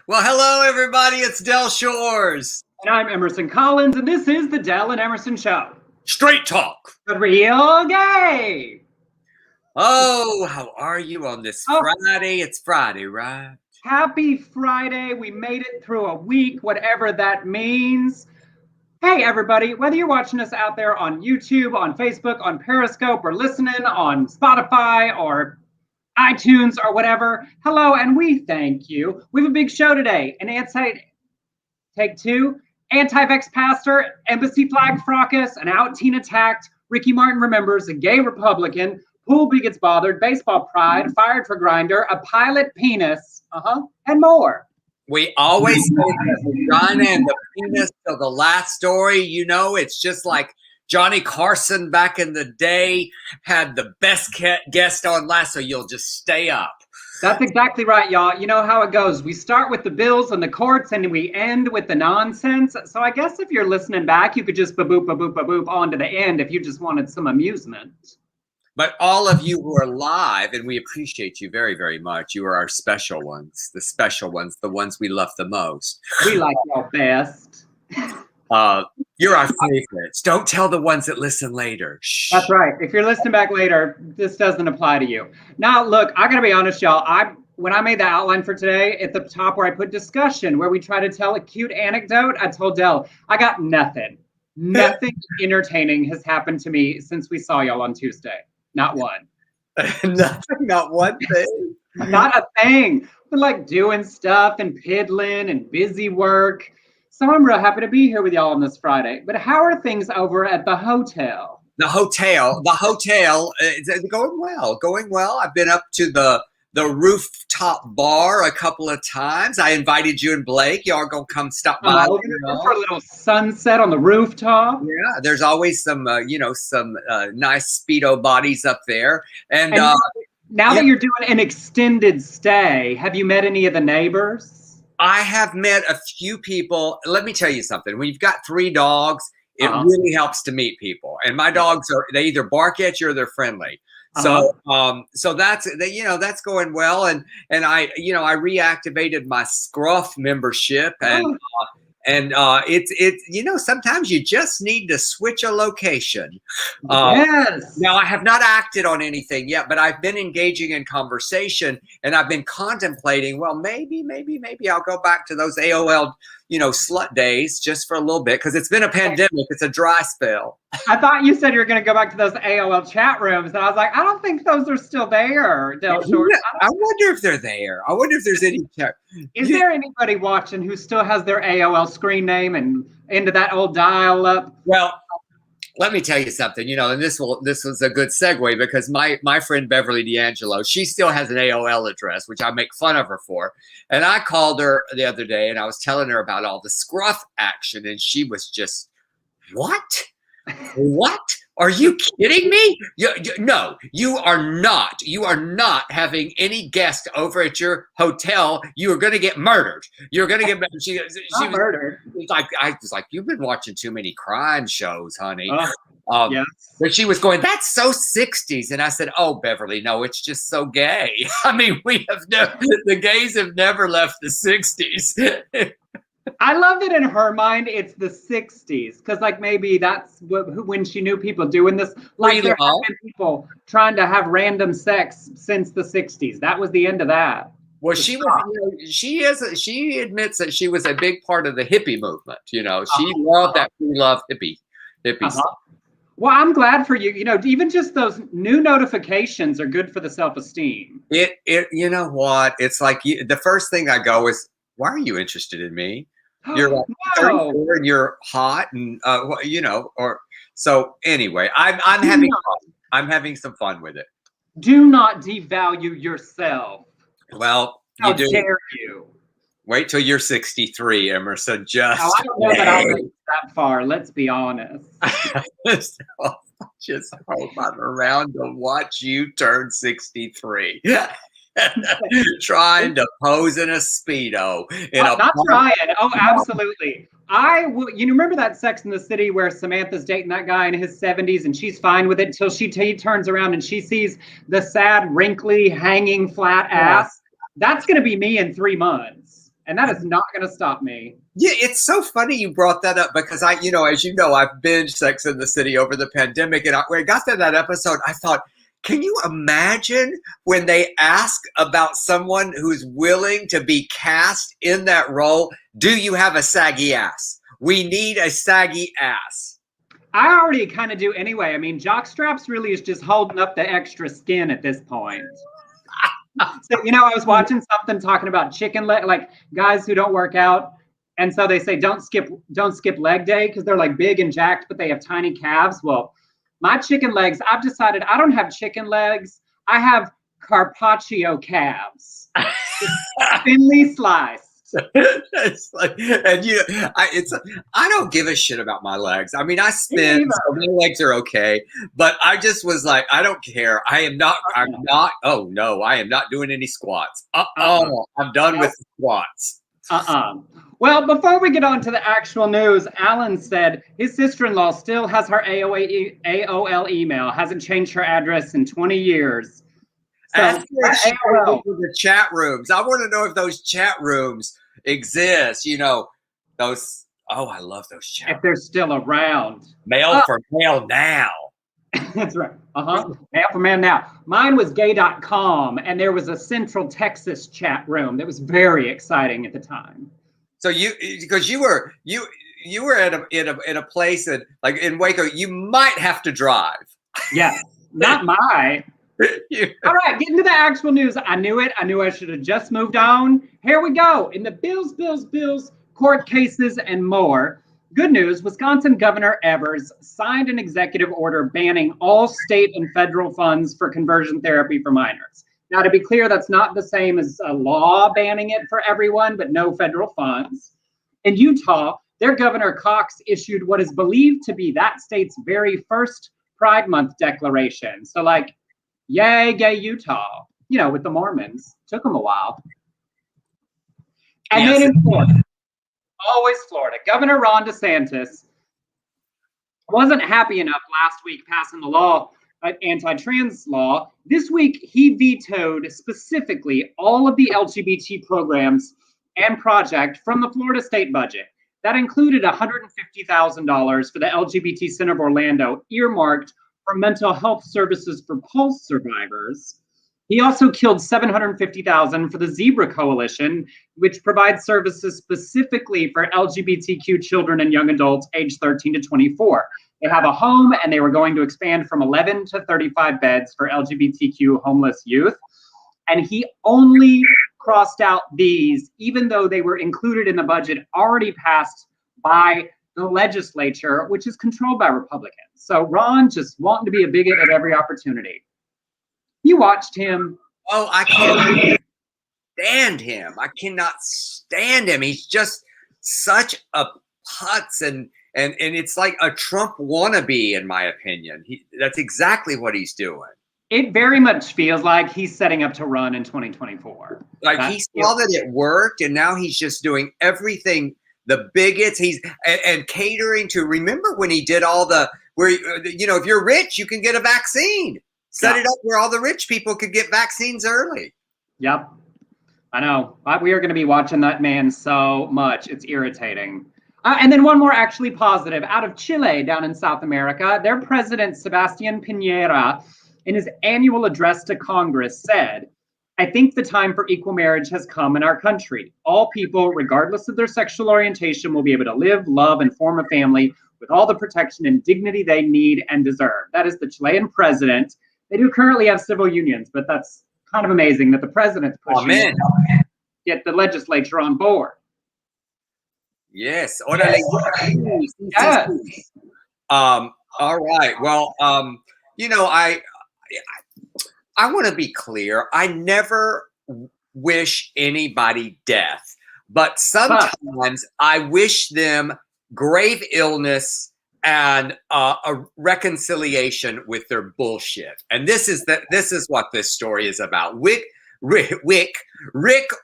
Well, hello, everybody. It's Del Shores. And I'm Emerson Collins, and this is the Del and Emerson Show. Straight talk. The real gay. Oh, how are you on this Friday? It's Friday, right? Happy Friday. We made it through a week, whatever that means. Hey, everybody, whether you're watching us out there on YouTube, on Facebook, on Periscope, or listening on Spotify or iTunes or whatever, hello, and we thank you. We have a big show today. Take two. Anti-Vaxx pastor, embassy flag fracas, an out teen attacked, Ricky Martin remembers, a gay Republican, pool bigots bothered, baseball pride, fired for Grindr, a pilot penis, and more. We always say that the vagina and the penis till the last story. You know, it's just like Johnny Carson back in the day had the best guest on last, so you'll just stay up. That's exactly right, y'all. You know how it goes. We start with the bills and the courts, and we end with the nonsense. So I guess if you're listening back, you could just ba-boop, ba-boop, ba-boop on to the end if you just wanted some amusement. But all of you who are live, and we appreciate you very, very much. You are our special ones, the ones we love the most. We like y'all best. You're our favorites. Don't tell the ones that listen later. Shh. That's right. If you're listening back later, this doesn't apply to you. Now, look, I got to be honest, y'all. When I made the outline for today, at the top where I put discussion, where we try to tell a cute anecdote, I told Del, I got nothing. Nothing entertaining has happened to me since we saw y'all on Tuesday. Not one. Not one thing. Not a thing. We're like doing stuff and piddling and busy work. So I'm real happy to be here with y'all on this Friday. But how are things over at the hotel? The hotel is going well. I've been up to the rooftop bar a couple of times. I invited you and Blake. Y'all gonna come stop by. For a little sunset on the rooftop. Yeah, there's always some nice Speedo bodies up there. And now that you're doing an extended stay, have you met any of the neighbors? I have met a few people. Let me tell you something. When you've got 3 dogs, it really helps to meet people. And my dogs they either bark at you or they're friendly. So that's going well. And I reactivated my Scruff membership and it's sometimes you just need to switch a location. Yes. Now I have not acted on anything yet, but I've been engaging in conversation and I've been contemplating, well, maybe I'll go back to those AOL, slut days just for a little bit because it's been a pandemic. It's a dry spell. I thought you said you were going to go back to those AOL chat rooms, and I was like, I don't think those are still there, Del Short. I wonder if they're there. I wonder if there's any chat. Is there anybody watching who still has their AOL screen name and into that old dial-up? Well, let me tell you something, and this was a good segue because my friend Beverly D'Angelo, she still has an AOL address, which I make fun of her for. And I called her the other day and I was telling her about all the Scruff action, and she was just, what? What? Are you kidding me? No, you are not. You are not having any guest over at your hotel. You are going to get murdered. You're going to get she was murdered. I was like, you've been watching too many crime shows, honey. Yes. But she was going, that's so 60s. And I said, oh, Beverly, no, it's just so gay. I mean, the gays have never left the 60s. I love that in her mind it's the 60s because maybe that's when she knew people doing this. Like there have been people trying to have random sex since the 60s. That was the end of that. Well, she admits that she was a big part of the hippie movement. She loved that free love hippie stuff. Well, I'm glad for you. Even just those new notifications are good for the self-esteem. You know what? It's like the first thing I go is, why are you interested in me? You're like 34 and you're hot, and so anyway, I'm having fun. I'm having some fun with it. Do not devalue yourself. Well, how dare you? Wait till you're 63, Emerson. I don't know that I'll reach that far. Let's be honest. Just hope I'm around to watch you turn 63. Trying to pose in a Speedo. Not trying. Oh, absolutely. You remember that Sex in the City where Samantha's dating that guy in his 70s and she's fine with it until he turns around and she sees the sad, wrinkly, hanging flat ass? That's going to be me in 3 months. And that is not going to stop me. Yeah, it's so funny you brought that up because as you know, I've binged Sex in the City over the pandemic. And when I got to that episode, I thought, can you imagine when they ask about someone who's willing to be cast in that role? Do you have a saggy ass? We need a saggy ass. I already kind of do anyway. I mean, jockstraps really is just holding up the extra skin at this point. So, I was watching something talking about chicken leg, like guys who don't work out. And so they say, don't skip leg day because they're like big and jacked, but they have tiny calves. Well, my chicken legs, I've decided I don't have chicken legs. I have carpaccio calves. Thinly sliced. It's like, and I don't give a shit about my legs. I mean, I spin, so my legs are okay, but I just was like, I don't care. I'm not doing any squats. I'm done with the squats. Well, before we get on to the actual news, Alan said his sister-in-law still has her AOL email, hasn't changed her address in 20 years. So, the chat rooms. I want to know if those chat rooms exist. Those. Oh, I love those chat rooms. If they're still around. Mail for mail now. That's right. Mail for mail now. Mine was gay.com, and there was a Central Texas chat room that was very exciting at the time. So because you were in a place that, like in Waco, you might have to drive. Yes, not my. All right, getting to the actual news. I knew it. I knew I should have just moved on. Here we go. In the bills, court cases, and more. Good news, Wisconsin Governor Evers signed an executive order banning all state and federal funds for conversion therapy for minors. Now, to be clear, that's not the same as a law banning it for everyone, but no federal funds. In Utah, their Governor Cox issued what is believed to be that state's very first Pride Month declaration. So yay, gay Utah, with the Mormons. Took them a while. And then in Florida, always Florida, Governor Ron DeSantis wasn't happy enough last week passing the law, anti-trans law. This week, he vetoed specifically all of the LGBT programs and project from the Florida state budget. That included $150,000 for the LGBT Center of Orlando, earmarked for mental health services for Pulse survivors. He also killed $750,000 for the Zebra Coalition, which provides services specifically for LGBTQ children and young adults aged 13 to 24. They have a home, and they were going to expand from 11 to 35 beds for LGBTQ homeless youth. And he only crossed out these, even though they were included in the budget already passed by the legislature, which is controlled by Republicans. So Ron just wanting to be a bigot at every opportunity. You watched him. Oh, I can't stand him. I cannot stand him. He's just such a putz, and it's like a Trump wannabe, in my opinion. That's exactly what he's doing. It very much feels like he's setting up to run in 2024. Like he saw that it worked, and now he's just doing everything. The bigots, and catering to. Remember when he did all where if you're rich, you can get a vaccine. Set it up where all the rich people could get vaccines early. Yep, I know. We are going to be watching that man so much. It's irritating. And then one more actually positive. Out of Chile, down in South America, their president, Sebastián Piñera, in his annual address to Congress said, "I think the time for equal marriage has come in our country. All people, regardless of their sexual orientation, will be able to live, love, and form a family with all the protection and dignity they need and deserve." That is the Chilean president. They do currently have civil unions, but that's kind of amazing that the president's pushing to get the legislature on board. Yes. Yes. All right. Well, I want to be clear. I never wish anybody death, but sometimes I wish them grave illness and a reconciliation with their bullshit. And this is what this story is about. Rick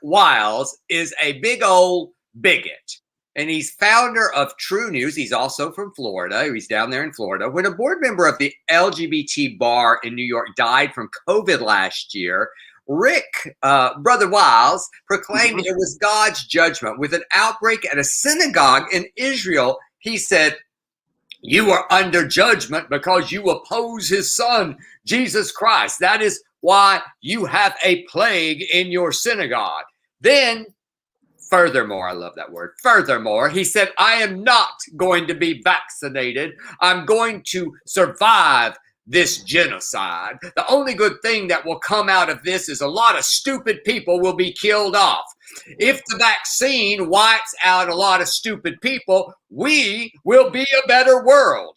Wiles is a big old bigot. And he's founder of True News. He's also from Florida. He's down there in Florida. When a board member of the LGBT bar in New York died from COVID last year, Rick, Brother Wiles, proclaimed it was God's judgment. With an outbreak at a synagogue in Israel, he said, "You are under judgment because you oppose his son, Jesus Christ. That is why you have a plague in your synagogue." Then, furthermore, I love that word, furthermore, he said, "I am not going to be vaccinated. I'm going to survive this genocide. The only good thing that will come out of this is a lot of stupid people will be killed off. If the vaccine wipes out a lot of stupid people, we will be a better world."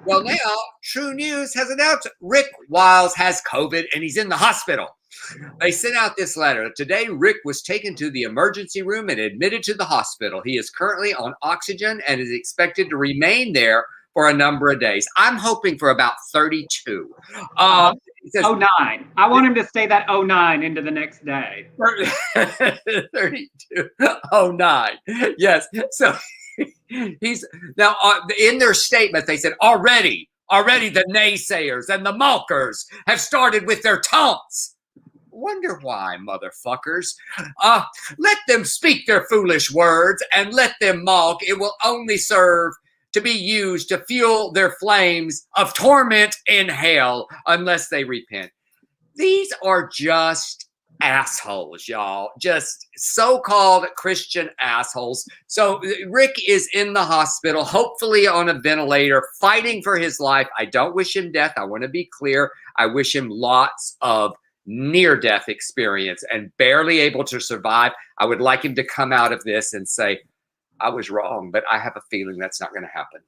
Well, now True News has announced Rick Wiles has COVID and he's in the hospital. They sent out this letter. Today, Rick was taken to the emergency room and admitted to the hospital. He is currently on oxygen and is expected to remain there for a number of days. I'm hoping for about 32. Says, 09. I want him to stay that 09 into the next day. 32. 09. Yes. So he's now in their statement, they said, already the naysayers and the mockers have started with their taunts. Wonder why, motherfuckers. Let them speak their foolish words and let them mock. It will only serve to be used to fuel their flames of torment in hell unless they repent. These are just assholes, y'all. Just so-called Christian assholes. So Rick is in the hospital, hopefully on a ventilator, fighting for his life. I don't wish him death. I want to be clear. I wish him lots of near-death experience and barely able to survive. I would like him to come out of this and say, I was wrong, but I have a feeling that's not going to happen.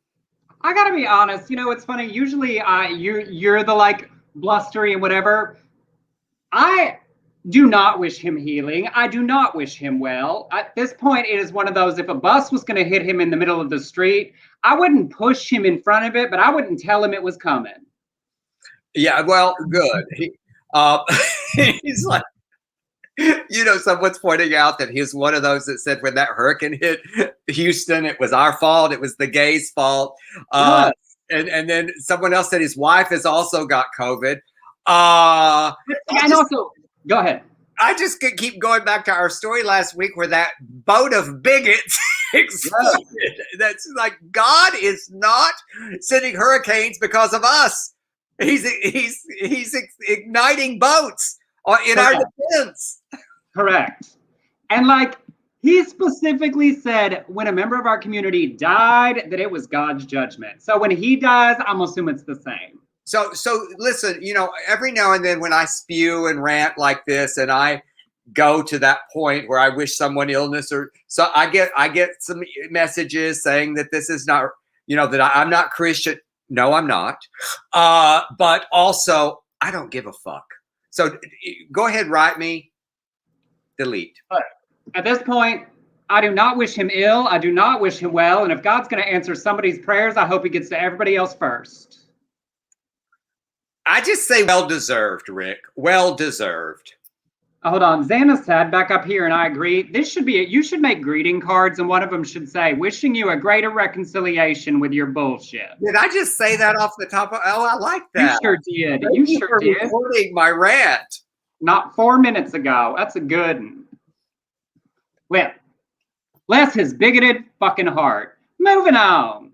I gotta be honest. You know, it's funny. Usually, you're the like blustery and whatever. I do not wish him healing. I do not wish him well. At this point, it is one of those. If a bus was going to hit him in the middle of the street, I wouldn't push him in front of it, but I wouldn't tell him it was coming. Yeah, well, good. He's like, you know, someone's pointing out that he's one of those that said when that hurricane hit Houston, it was our fault. It was the gays' fault. And then someone else said his wife has also got COVID. And also, go ahead. I just could keep going back to our story last week where that boat of bigots exploded. That's like, God is not sending hurricanes because of us. He's igniting boats in our defense. Correct. And like he specifically said, when a member of our community died, that it was God's judgment. So when he dies, I'm assuming it's the same. So listen, you know, every now and then when I spew and rant like this, and I go to that point where I wish someone illness, or so I get some messages saying that this is not, you know, that I'm not Christian. No, I'm not. But also, I don't give a fuck. So go ahead, write me. Delete. But at this point, I do not wish him ill. I do not wish him well. And if God's going to answer somebody's prayers, I hope he gets to everybody else first. I just say well-deserved, Rick. Well-deserved. Hold on. Xana said back up here, and I agree. This should be you should make greeting cards, and one of them should say, wishing you a greater reconciliation with your bullshit. Did I just say that off the top of, I like that. You sure did. You sure did. Recording my rant. Not 4 minutes ago. That's a good one. Well, bless his bigoted fucking heart. Moving on.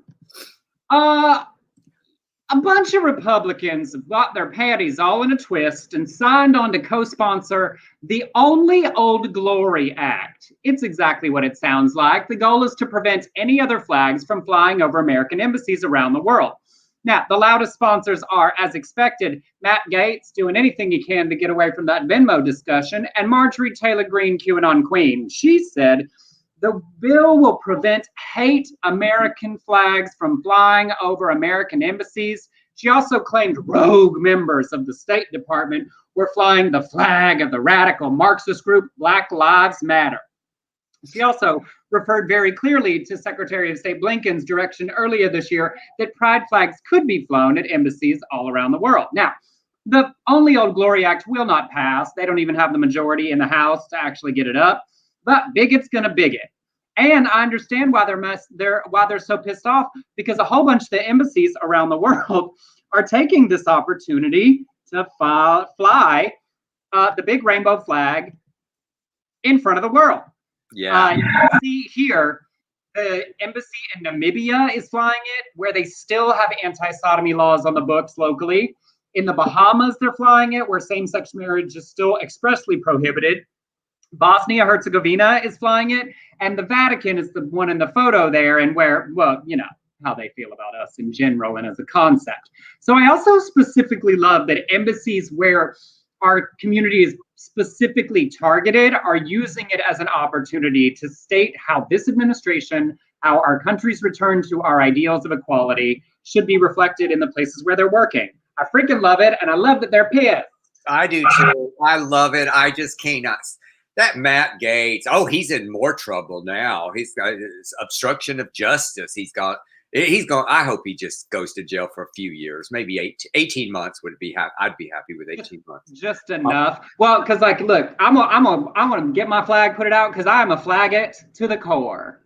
A bunch of Republicans got their panties all in a twist and signed on to co-sponsor the Only Old Glory Act. It's exactly what it sounds like. The goal is to prevent any other flags from flying over American embassies around the world. Now, the loudest sponsors are, as expected, Matt Gaetz doing anything he can to get away from that Venmo discussion, and Marjorie Taylor Greene, QAnon Queen. She said, the bill will prevent hate American flags from flying over American embassies. She also claimed rogue members of the State Department were flying the flag of the radical Marxist group Black Lives Matter. She also referred very clearly to Secretary of State Blinken's direction earlier this year that pride flags could be flown at embassies all around the world. Now, the Only Old Glory Act will not pass. They don't even have the majority in the House to actually get it up. But bigot's gonna bigot. And I understand why they're so pissed off, because a whole bunch of the embassies around the world are taking this opportunity to fly the big rainbow flag in front of the world. Yeah. You can see here, the embassy in Namibia is flying it, where they still have anti-sodomy laws on the books locally. In the Bahamas, they're flying it, where same-sex marriage is still expressly prohibited. Bosnia-Herzegovina is flying it, and the Vatican is the one in the photo there, and where, well, you know, how they feel about us in general and as a concept. So I also specifically love that embassies where our community is specifically targeted are using it as an opportunity to state how this administration, how our country's return to our ideals of equality should be reflected in the places where they're working. I freaking love it, and I love that they're pissed. I do too. I love it. I just cannot. That Matt Gaetz, oh, he's in more trouble now. He's got obstruction of justice. He's going. I hope he just goes to jail for a few years, maybe 18 months would be happy. I'd be happy with 18 months. Just enough. Well, because like, look, I want to get my flag, put it out, because I am a flagget to the core.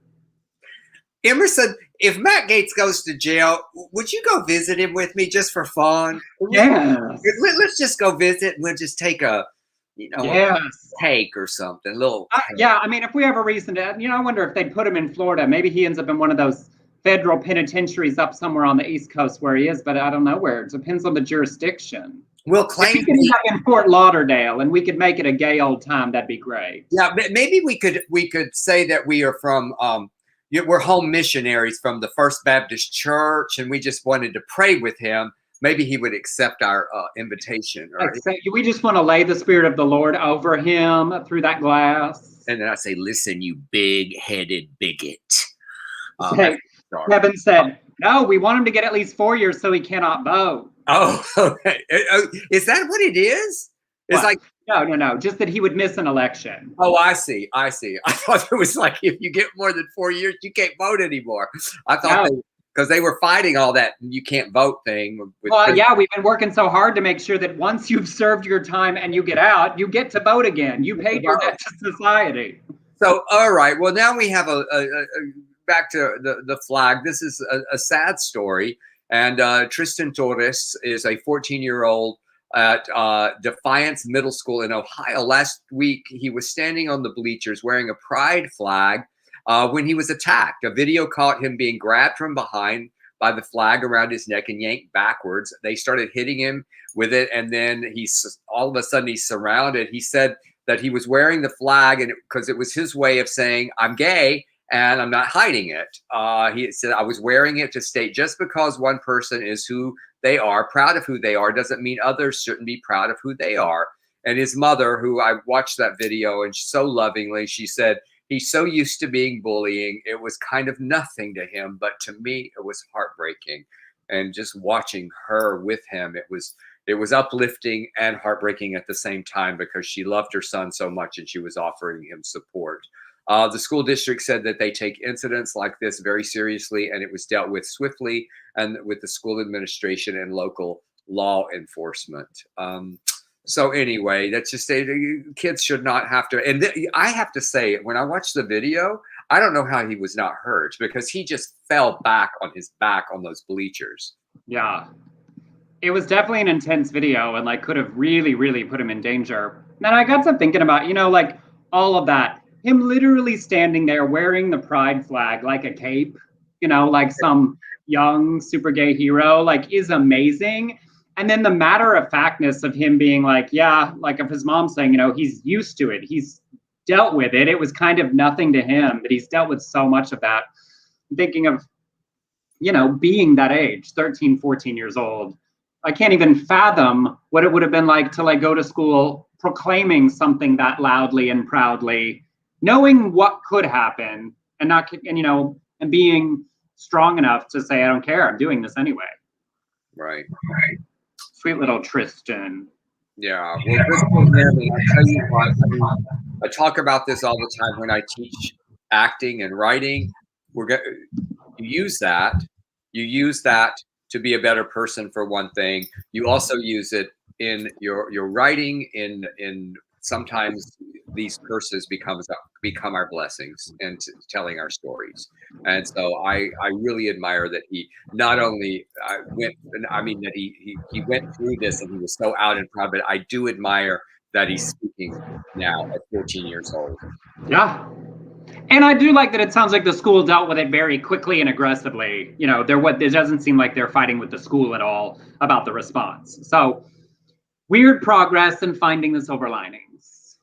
Emerson, if Matt Gaetz goes to jail, would you go visit him with me just for fun? Yeah. Let's just go visit, and we'll just take a, a take or something. Yeah, I mean, if we have a reason to, I wonder if they'd put him in Florida. Maybe he ends up in one of those federal penitentiaries up somewhere on the East Coast where he is, but I don't know where. It depends on the jurisdiction. We'll claim if we could have in Fort Lauderdale and we could make it a gay old time, that'd be great. Yeah, maybe we could say that we are from we're home missionaries from the First Baptist Church, and we just wanted to pray with him. Maybe he would accept our invitation. We just want to lay the Spirit of the Lord over him through that glass. And then I say, listen, you big-headed bigot. Kevin said, no, we want him to get at least 4 years so he cannot vote. Oh, okay. Is that what it is? It's like no, just that he would miss an election. Oh, I see. I thought it was like if you get more than 4 years, you can't vote anymore. I thought because they were fighting all that you can't vote thing. Yeah, we've been working so hard to make sure that once you've served your time and you get out, you get to vote again. You paid your debt to society. So, all right. Well, now we have a back to the flag. This is a sad story. And Tristan Torres is a 14-year-old at Defiance Middle School in Ohio. Last week, he was standing on the bleachers wearing a pride flag when he was attacked. A video caught him being grabbed from behind by the flag around his neck and yanked backwards. They started hitting him with it, and then all of a sudden he's surrounded. He said that he was wearing the flag and because it was his way of saying, I'm gay, and I'm not hiding it. He said, I was wearing it to state just because one person is who they are, proud of who they are, doesn't mean others shouldn't be proud of who they are. And his mother, who I watched that video, and so lovingly, she said, he's so used to being bullying. It was kind of nothing to him, but to me, it was heartbreaking. And just watching her with him, it was uplifting and heartbreaking at the same time because she loved her son so much and she was offering him support. The school district said that they take incidents like this very seriously, and it was dealt with swiftly and with the school administration and local law enforcement. So anyway, that's just kids should not have to. And I have to say, when I watched the video, I don't know how he was not hurt because he just fell back on his back on those bleachers. Yeah, it was definitely an intense video and like could have really, really put him in danger. And I got to thinking about, like all of that. Him literally standing there wearing the pride flag like a cape, like some young super gay hero, like is amazing. And then the matter of factness of him being like, yeah, like if his mom's saying, he's used to it. He's dealt with it. It was kind of nothing to him, but he's dealt with so much of that. I'm thinking of, being that age, 13, 14 years old. I can't even fathom what it would have been like to like go to school proclaiming something that loudly and proudly, knowing what could happen and being strong enough to say, I don't care, I'm doing this anyway. Right. Sweet little Tristan. Yeah. Well, I tell you what, I talk about this all the time when I teach acting and writing. You use that to be a better person for one thing. You also use it in your writing, in sometimes these curses become our blessings and telling our stories. And so I really admire that he not only went through this and he was so out and proud, but I do admire that he's speaking now at 14 years old. Yeah. And I do like that it sounds like the school dealt with it very quickly and aggressively. You know, it doesn't seem like they're fighting with the school at all about the response. So weird progress and finding the silver linings.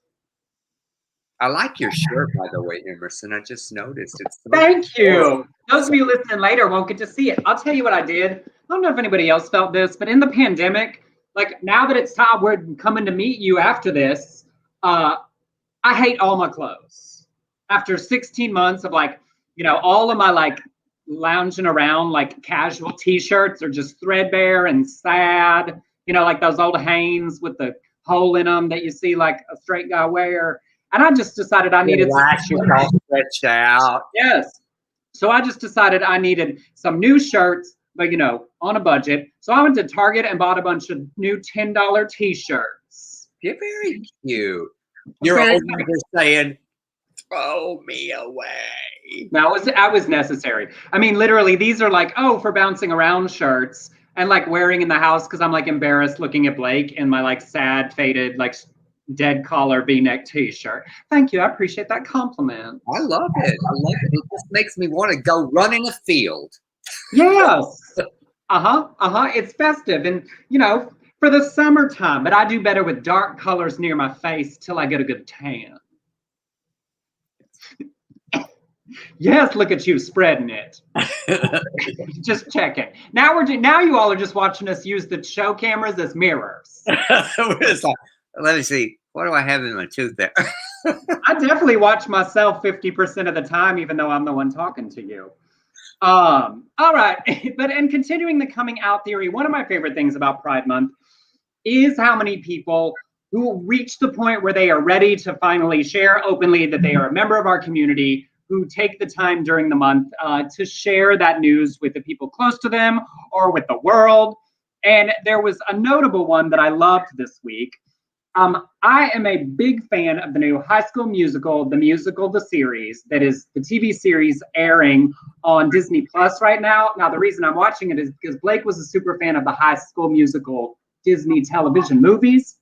I like your shirt, by the way, Emerson. I just noticed it's. Thank you. Those of you listening later won't get to see it. I'll tell you what I did. I don't know if anybody else felt this, but in the pandemic, like now that it's time we're coming to meet you after this, I hate all my clothes. After 16 months of like, you know, all of my like lounging around like casual t-shirts are just threadbare and sad, you know, like those old Hanes with the hole in them that you see like a straight guy wear. And I just decided I needed all stretched out. Yes. So I just decided I needed some new shirts, but you know, on a budget. So I went to Target and bought a bunch of new $10 t-shirts. You're very cute. You're over there saying, throw me away. Now, I was necessary. I mean, literally, these are like, oh, for bouncing around shirts and like wearing in the house because I'm like embarrassed looking at Blake in my like sad, faded, like dead collar V-neck t-shirt. Thank you. I appreciate that compliment. I love it. I love it. It just makes me want to go run in a field. Yes. It's festive and, you know, for the summertime, but I do better with dark colors near my face till I get a good tan. Yes, look at you spreading it. Just checking. Now you all are just watching us use the show cameras as mirrors. Let me see. What do I have in my tooth there? I definitely watch myself 50% of the time, even though I'm the one talking to you. All right. But in continuing the coming out theory, one of my favorite things about Pride Month is how many people who reach the point where they are ready to finally share openly that they are a member of our community, who take the time during the month to share that news with the people close to them or with the world. And there was a notable one that I loved this week. I am a big fan of the new High School Musical, the series, that is the TV series airing on Disney Plus right now. Now, the reason I'm watching it is because Blake was a super fan of the High School Musical Disney television movies.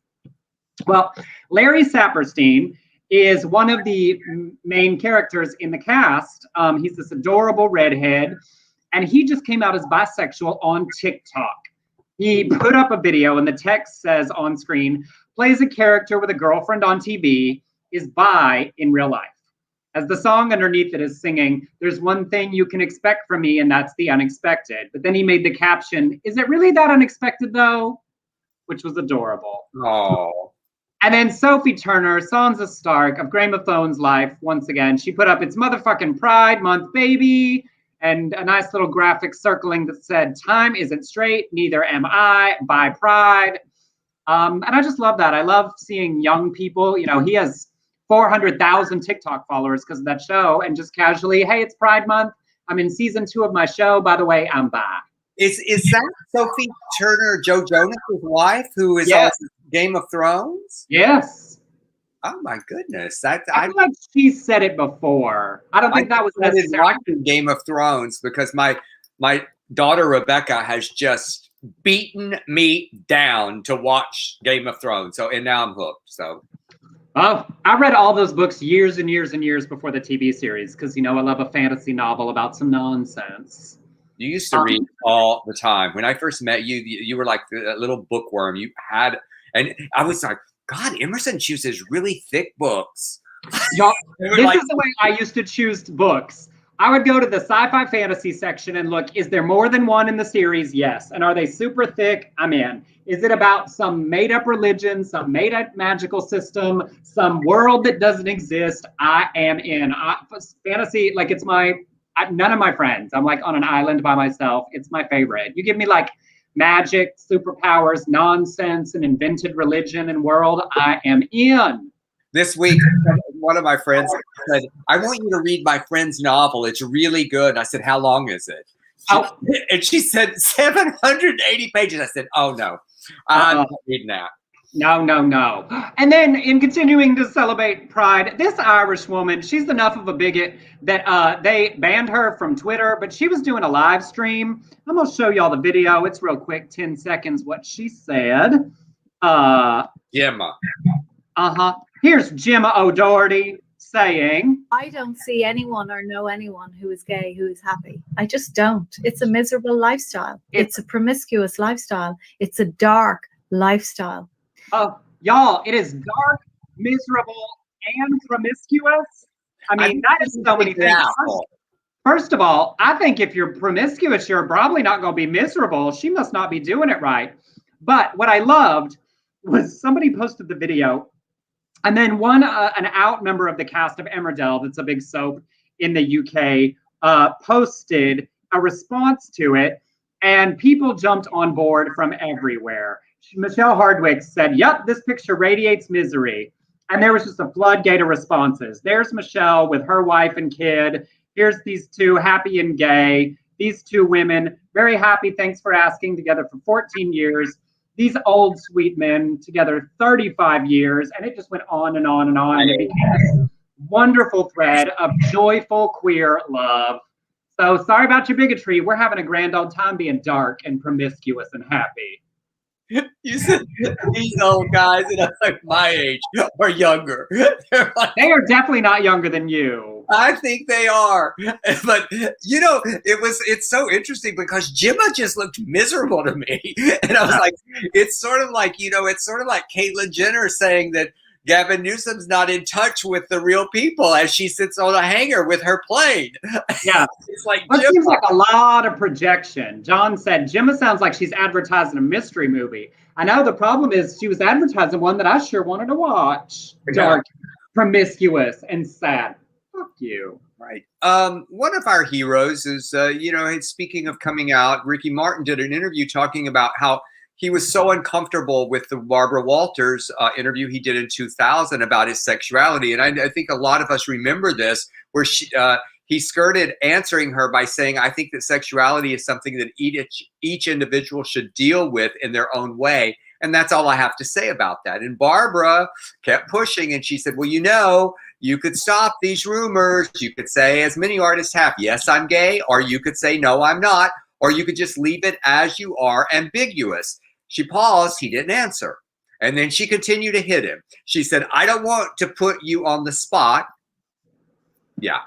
Well, Larry Saperstein is one of the main characters in the cast. He's this adorable redhead, and he just came out as bisexual on TikTok. He put up a video, and the text says on screen, plays a character with a girlfriend on TV, is bi in real life. As the song underneath it is singing, there's one thing you can expect from me, and that's the unexpected. But then he made the caption, is it really that unexpected though? Which was adorable. Oh. And then Sophie Turner, Sansa Stark of Game of Thrones life, once again, she put up it's motherfucking Pride Month, baby, and a nice little graphic circling that said, time isn't straight, neither am I, by Pride. And I just love that. I love seeing young people, you know, he has 400,000 TikTok followers because of that show, and just casually, hey, it's Pride Month. I'm in season 2 of my show. By the way, I'm bi. Is that Sophie Turner, Joe Jonas' wife, who is on Game of Thrones? Yes. Oh my goodness! I feel like she said it before. I don't think that was necessary. I watching Game of Thrones because my daughter Rebecca has just beaten me down to watch Game of Thrones. And now I'm hooked. So. Oh, I read all those books years and years and years before the TV series because, you know, I love a fantasy novel about some nonsense. You used to read all the time. When I first met you, you were like a little bookworm. You had, and I was like, God, Emerson chooses really thick books. Y'all, this is the way I used to choose books. I would go to the sci-fi fantasy section and look, is there more than one in the series? Yes. And are they super thick? I'm in. Is it about some made-up religion, some made-up magical system, some world that doesn't exist? I am in. Fantasy, like it's none of my friends. I'm like on an island by myself. It's my favorite. You give me like magic, superpowers, nonsense, and invented religion and world, I am in. This week, one of my friends said, I want you to read my friend's novel. It's really good. I said, how long is it? And she said, 780 pages. I said, oh, no. I'm not reading that. No. And then in continuing to celebrate Pride, this Irish woman, she's enough of a bigot that they banned her from Twitter, but she was doing a live stream. I'm going to show y'all the video. It's real quick, 10 seconds, what she said. Gemma. Here's Gemma O'Doherty saying, I don't see anyone or know anyone who is gay who is happy. I just don't. It's a miserable lifestyle. It's a promiscuous lifestyle. It's a dark lifestyle. Oh, y'all, it is dark, miserable, and promiscuous. I mean, that is so many things. First of all, I think if you're promiscuous, you're probably not going to be miserable. She must not be doing it right. But what I loved was somebody posted the video, and then an out member of the cast of Emmerdale, that's a big soap in the UK, posted a response to it, and people jumped on board from everywhere. Michelle Hardwick said, "Yep, this picture radiates misery." And there was just a floodgate of responses. There's Michelle with her wife and kid. Here's these two, happy and gay. These two women, very happy, thanks for asking, together for 14 years. These old sweet men together 35 years. And it just went on and on and on. And it became this wonderful thread of joyful queer love. So sorry about your bigotry. We're having a grand old time being dark and promiscuous and happy. You said these old guys that are like my age or younger. They are definitely not younger than you. I think they are. But you know, it's so interesting because Gemma just looked miserable to me. And I was like, it's sort of like Caitlyn Jenner saying that Gavin Newsom's not in touch with the real people as she sits on a hanger with her plane. Yeah. It's like it seems like a lot of projection. John said, Gemma sounds like she's advertising a mystery movie. I know the problem is she was advertising one that I sure wanted to watch. Dark, promiscuous, and sad. Fuck you. Right. One of our heroes is, speaking of coming out, Ricky Martin did an interview talking about how he was so uncomfortable with the Barbara Walters interview he did in 2000 about his sexuality. And I think a lot of us remember this, where he skirted answering her by saying, I think that sexuality is something that each individual should deal with in their own way. And that's all I have to say about that. And Barbara kept pushing, and she said, well, you could stop these rumors. You could say, as many artists have, yes, I'm gay, or you could say, no, I'm not, or you could just leave it as you are, ambiguous. She paused. He didn't answer. And then she continued to hit him. She said, I don't want to put you on the spot. Yeah.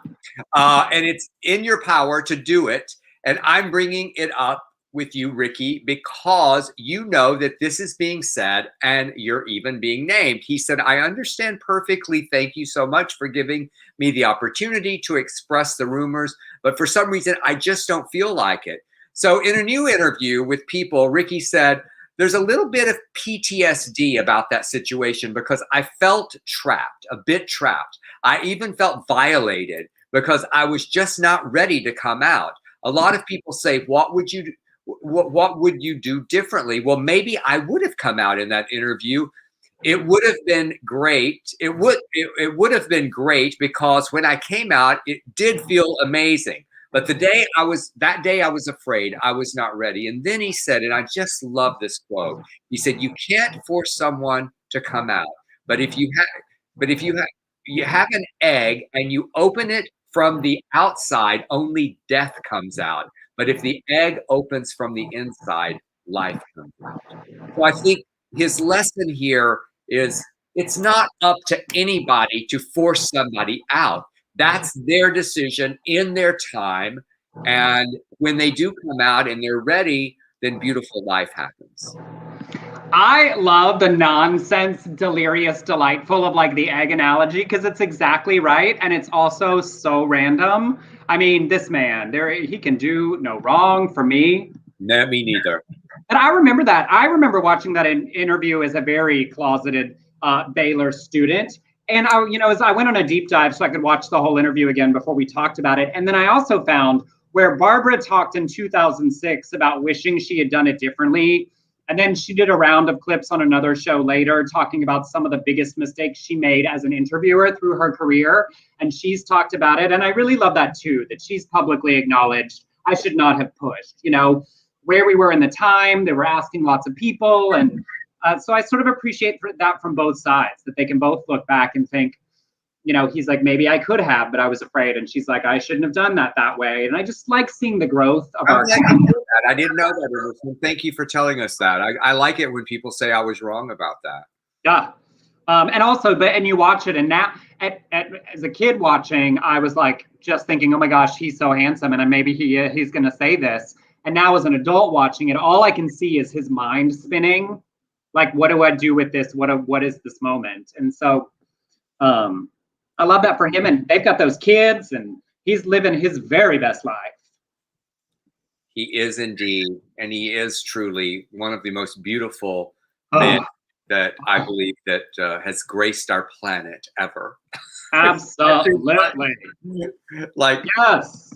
And it's in your power to do it. And I'm bringing it up with you, Ricky, because you know that this is being said and you're even being named. He said, I understand perfectly. Thank you so much for giving me the opportunity to express the rumors. But for some reason, I just don't feel like it. So in a new interview with People, Ricky said, there's a little bit of PTSD about that situation because I felt trapped, a bit trapped. I even felt violated because I was just not ready to come out. A lot of people say, what would you do differently? Well, maybe I would have come out in that interview. It would have been great. It would have been great because when I came out, it did feel amazing. But that day I was afraid. I was not ready. And then he said, and I just love this quote. He said, you can't force someone to come out. But if you have an egg and you open it from the outside, only death comes out. But if the egg opens from the inside, life comes out. So I think his lesson here is it's not up to anybody to force somebody out. That's their decision in their time. And when they do come out and they're ready, then beautiful life happens. I love the nonsense, delirious, delightful of like the egg analogy because it's exactly right. And it's also so random. I mean, this man, he can do no wrong for me. No, me neither. And I remember that. I remember watching that interview as a very closeted Baylor student. And as I went on a deep dive so I could watch the whole interview again before we talked about it. And then I also found where Barbara talked in 2006 about wishing she had done it differently. And then she did a round of clips on another show later talking about some of the biggest mistakes she made as an interviewer through her career. And she's talked about it. And I really love that too, that she's publicly acknowledged I should not have pushed, where we were in the time. They were asking lots of people. And so I sort of appreciate that from both sides, that they can both look back and think, he's like, maybe I could have, but I was afraid. And she's like, I shouldn't have done that way. And I just like seeing the growth of our. I didn't know that, Emerson. Thank you for telling us that. I like it when people say I was wrong about that. Yeah. And also, and you watch it, and now as a kid watching, I was like just thinking, oh my gosh, he's so handsome, and maybe he's going to say this. And now as an adult watching it, all I can see is his mind spinning. Like, what do I do with this? What is this moment? And so I love that for him. And they've got those kids, and he's living his very best life. He is indeed, and he is truly one of the most beautiful men that I believe that has graced our planet ever. Absolutely. Like, yes.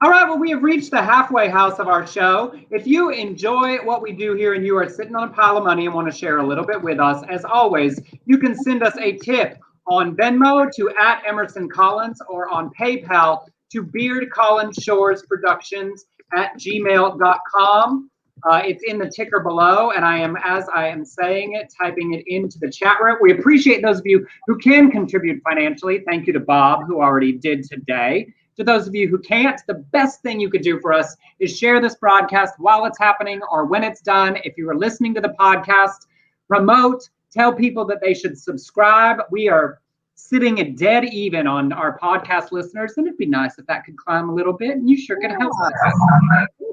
All right, well, we have reached the halfway house of our show. If you enjoy what we do here and you are sitting on a pile of money and want to share a little bit with us, as always, you can send us a tip on Venmo to @EmersonCollins or on PayPal to beardcollinsshores.productions@gmail.com. It's in the ticker below, and as I am saying it, typing it into the chat room. We appreciate those of you who can contribute financially. Thank you to Bob, who already did today. To those of you who can't, the best thing you could do for us is share this broadcast while it's happening or when it's done. If you are listening to the podcast, promote, tell people that they should subscribe. We are sitting at dead even on our podcast listeners, and it'd be nice if that could climb a little bit, and you sure could help us. Tell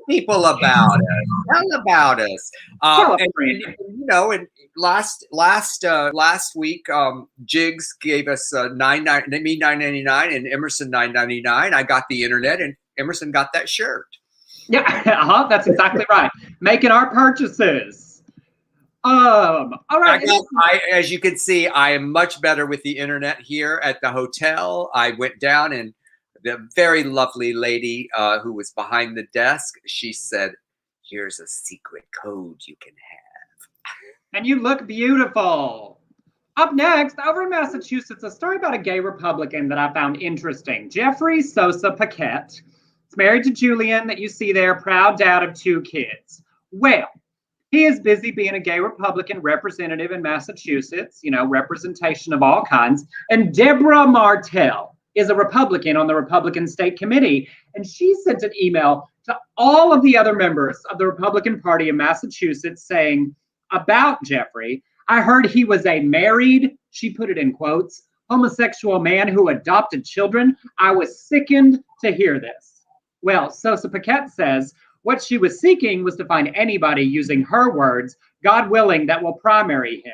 people about us. Tell about us. And last week, Jigs gave us $9.99 and Emerson $9.99. I got the internet, and Emerson got that shirt. Yeah, that's exactly right. Making our purchases. All right. As you can see, I am much better with the internet here at the hotel. I went down, and the very lovely lady who was behind the desk, she said, "Here's a secret code you can have." And you look beautiful. Up next, over in Massachusetts, a story about a gay Republican that I found interesting. Jeffrey Sosa Paquette is married to Julian that you see there, proud dad of 2 kids. Well, he is busy being a gay Republican representative in Massachusetts, representation of all kinds. And Deborah Martell is a Republican on the Republican State Committee. And she sent an email to all of the other members of the Republican Party in Massachusetts saying about Jeffrey, I heard he was a married, she put it in quotes, homosexual man who adopted children. I was sickened to hear this. Well, Sosa Paquette says, what she was seeking was to find anybody, using her words, God willing, that will primary him.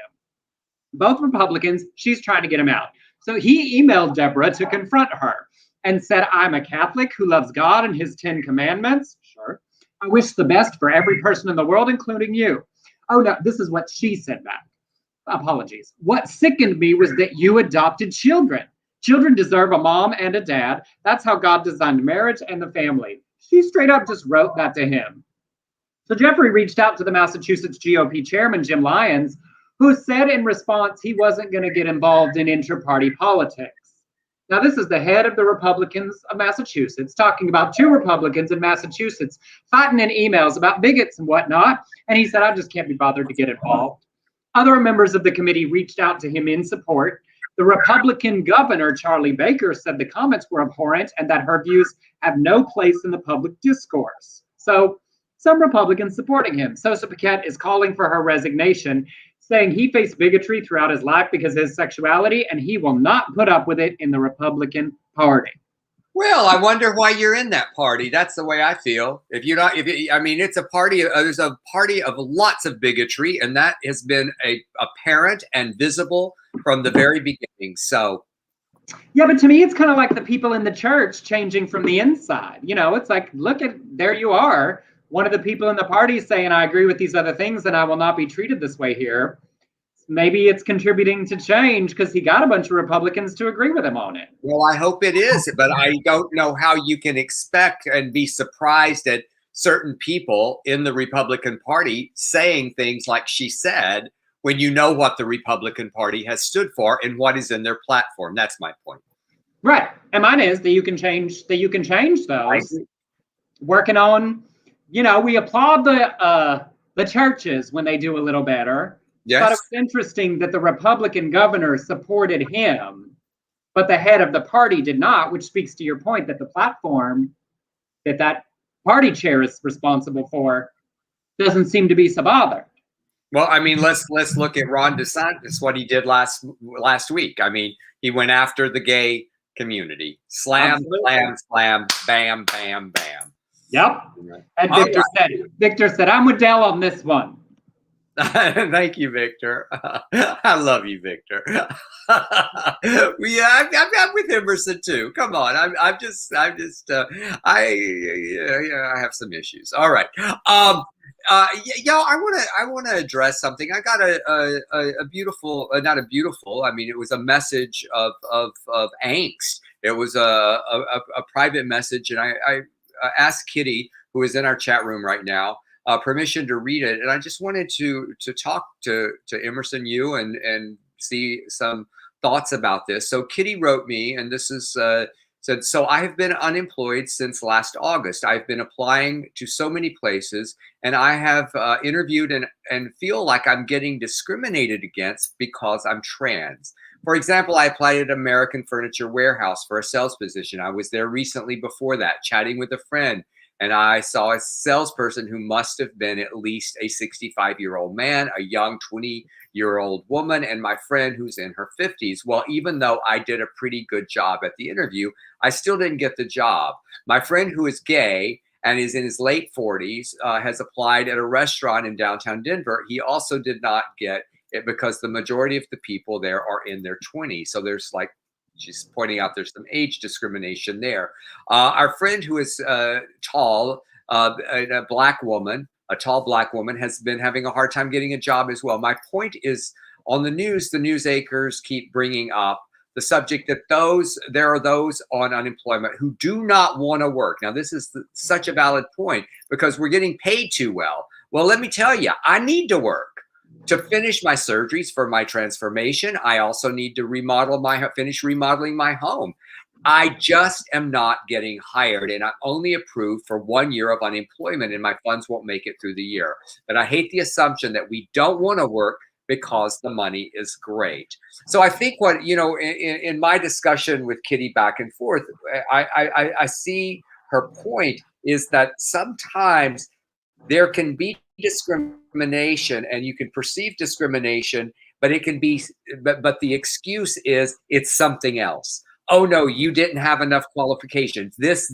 Both Republicans, she's trying to get him out. So he emailed Deborah to confront her and said, I'm a Catholic who loves God and his 10 commandments. Sure. I wish the best for every person in the world, including you. Oh, no, this is what she said back. Apologies. What sickened me was that you adopted children. Children deserve a mom and a dad. That's how God designed marriage and the family. She straight up just wrote that to him. So Jeffrey reached out to the Massachusetts GOP chairman, Jim Lyons, who said in response he wasn't going to get involved in inter-party politics. Now, this is the head of the Republicans of Massachusetts talking about 2 Republicans in Massachusetts fighting in emails about bigots and whatnot. And he said, I just can't be bothered to get involved. Other members of the committee reached out to him in support. The Republican governor, Charlie Baker, said the comments were abhorrent and that her views have no place in the public discourse. So some Republicans supporting him. Sosa Paquette is calling for her resignation, saying he faced bigotry throughout his life because of his sexuality, and he will not put up with it in the Republican Party. Well, I wonder why you're in that party. That's the way I feel. It's a party. There's a party of lots of bigotry, and that has been apparent and visible from the very beginning. So, yeah, but to me, it's kind of like the people in the church changing from the inside. It's like, look at, there you are. One of the people in the party saying, I agree with these other things, and I will not be treated this way here. Maybe it's contributing to change because he got a bunch of Republicans to agree with him on it. Well, I hope it is, but I don't know how you can expect and be surprised at certain people in the Republican Party saying things like she said when you know what the Republican Party has stood for and what is in their platform. That's my point. Right. And mine is that you can change those. Working on, we applaud the churches when they do a little better. Yes. But it was interesting that the Republican governor supported him, but the head of the party did not, which speaks to your point that the platform that party chair is responsible for doesn't seem to be so bothered. Well, I mean, let's look at Ron DeSantis, what he did last week. I mean, he went after the gay community. Slam, Absolutely. slam, slam, bam, bam, bam. Yep. And All Victor said, I'm with Dell on this one. Thank you, Victor. I love you, Victor. Yeah, I'm with Emerson too. Come on, I have some issues. All right, I want to address something. I got a beautiful, not a beautiful. I mean, it was a message of angst. It was a private message, and I asked Kitty, who is in our chat room right now, permission to read it, and I just wanted to talk to Emerson, you, and see some thoughts about this. So Kitty wrote me, and this is said, so I have been unemployed since last August. I've been applying to so many places, and I have interviewed and feel like I'm getting discriminated against because I'm trans. For example, I applied at American Furniture Warehouse for a sales position. I was there recently before that, chatting with a friend, and I saw a salesperson who must have been at least a 65-year-old man, a young 20-year-old woman, and my friend who's in her 50s. Well, even though I did a pretty good job at the interview, I still didn't get the job. My friend who is gay and is in his late 40s has applied at a restaurant in downtown Denver. He also did not get it because the majority of the people there are in their 20s. So there's like, she's pointing out there's some age discrimination there. Our friend who is tall, a black woman, a tall black woman, has been having a hard time getting a job as well. My point is, on the news anchors keep bringing up the subject that there are those on unemployment who do not want to work. Now, this is such a valid point because we're getting paid too well. Well, let me tell you, I need to work to finish my surgeries for my transformation. I also need to finish remodeling my home. I just am not getting hired, and I'm only approved for 1 year of unemployment, and my funds won't make it through the year. But I hate the assumption that we don't want to work because the money is great. So I think what, in my discussion with Kitty back and forth, I see her point is that sometimes there can be discrimination, and you can perceive discrimination, but it can be, but the excuse is it's something else. Oh no, you didn't have enough qualifications. This,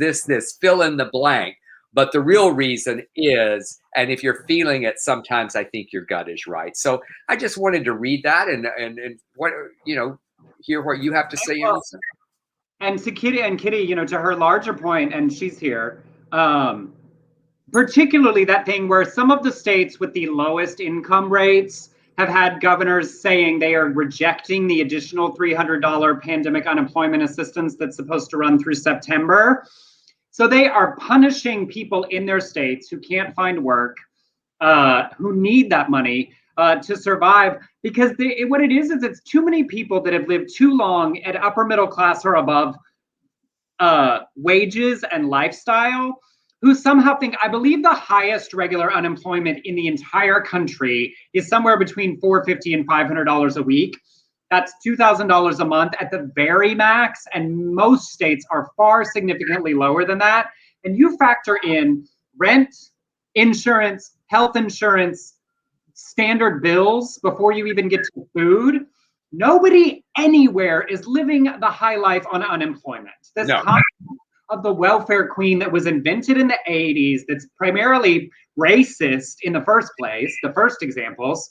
fill in the blank. But the real reason is, and if you're feeling it, sometimes I think your gut is right. So I just wanted to read that and what, hear what you have to say. And to Kitty, to her larger point, and she's here, particularly that thing where some of the states with the lowest income rates have had governors saying they are rejecting the additional $300 pandemic unemployment assistance that's supposed to run through September. So they are punishing people in their states who can't find work, who need that money to survive, because what it is it's too many people that have lived too long at upper middle class or above wages and lifestyle, who somehow think, I believe the highest regular unemployment in the entire country is somewhere between $450 and $500 a week. That's $2,000 a month at the very max, and most states are far significantly lower than that. And you factor in rent, insurance, health insurance, standard bills before you even get to food. Nobody anywhere is living the high life on unemployment. This concept of the welfare queen that was invented in the 80s, that's primarily racist in the first place, the first examples,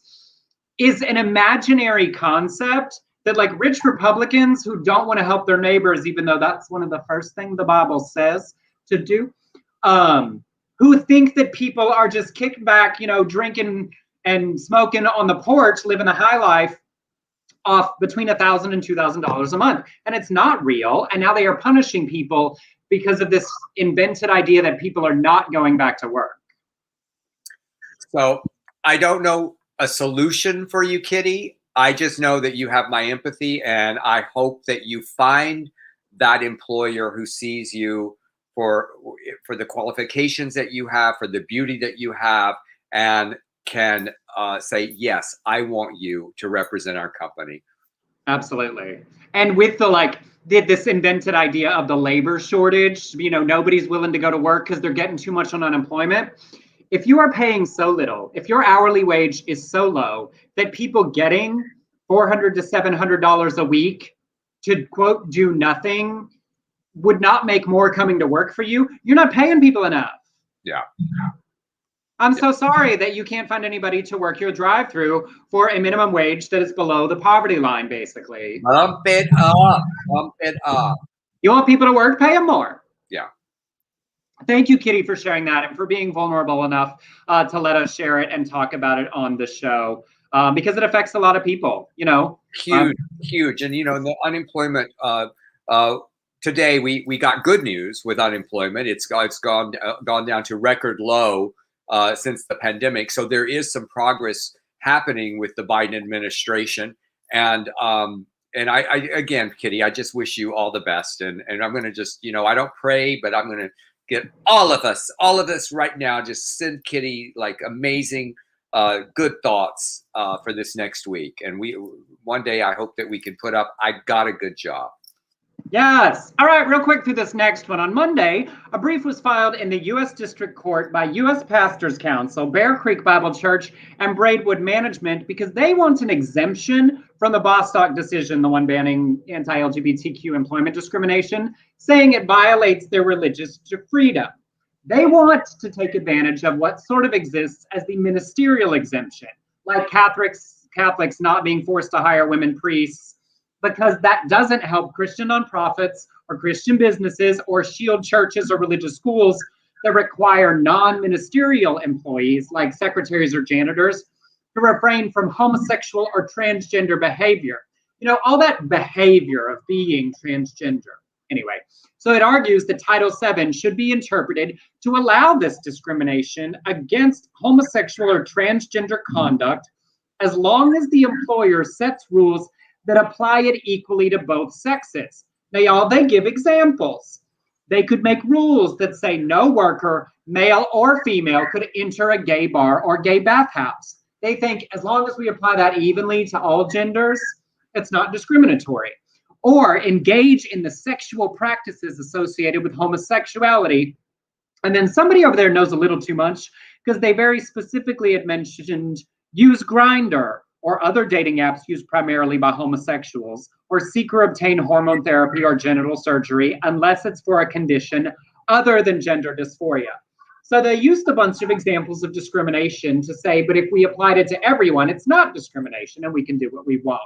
is an imaginary concept that, like, rich Republicans who don't want to help their neighbors, even though that's one of the first things the Bible says to do, who think that people are just kicking back, drinking and smoking on the porch, living the high life off between $1,000 and $2,000 a month. And it's not real. And now they are punishing people because of this invented idea that people are not going back to work. So I don't know a solution for you, Kitty. I just know that you have my empathy, and I hope that you find that employer who sees you for the qualifications that you have, for the beauty that you have, and can say, yes, I want you to represent our company. Absolutely. And with this invented idea of the labor shortage, nobody's willing to go to work because they're getting too much on unemployment. if you are paying so little, if your hourly wage is so low that people getting $400 to $700 a week to quote do nothing would not make more coming to work for you, you're not paying people enough. Yeah. I'm so sorry that you can't find anybody to work your drive-through for a minimum wage that is below the poverty line, basically. Bump it up. Bump it up. You want people to work, pay them more. Yeah. Thank you, Kitty, for sharing that and for being vulnerable enough to let us share it and talk about it on the show, because it affects a lot of people, you know. Huge. And, you know, the unemployment, today we got good news with unemployment. It's gone down to record low since the pandemic. So there is some progress happening with the Biden administration. And I again, Kitty, I just wish you all the best. And I'm going to just, you know, I don't pray, but I'm going to get all of us right now, just send Kitty like amazing, good thoughts for this next week. And one day I hope that we can put up, I got a good job. Yes. All right, real quick through this next one. On Monday, a brief was filed in the U.S. District Court by U.S. Pastors Council, Bear Creek Bible Church, and Braidwood Management because they want an exemption from the Bostock decision, the one banning anti-LGBTQ employment discrimination, saying it violates their religious freedom. They want to take advantage of what sort of exists as the ministerial exemption, like Catholics not being forced to hire women priests, because that doesn't help Christian nonprofits or Christian businesses or shield churches or religious schools that require non-ministerial employees like secretaries or janitors to refrain from homosexual or transgender behavior. You know, all that behavior of being transgender. Anyway, so it argues that Title VII should be interpreted to allow this discrimination against homosexual or transgender conduct as long as the employer sets rules that apply it equally to both sexes. Now, they give examples. They could make rules that say no worker, male or female, could enter a gay bar or gay bathhouse. They think as long as we apply that evenly to all genders, it's not discriminatory. Or engage in the sexual practices associated with homosexuality. And then somebody over there knows a little too much because they very specifically had mentioned use Grindr or other dating apps used primarily by homosexuals, or seek or obtain hormone therapy or genital surgery unless it's for a condition other than gender dysphoria. So they used a bunch of examples of discrimination to say, but if we applied it to everyone, it's not discrimination and we can do what we want.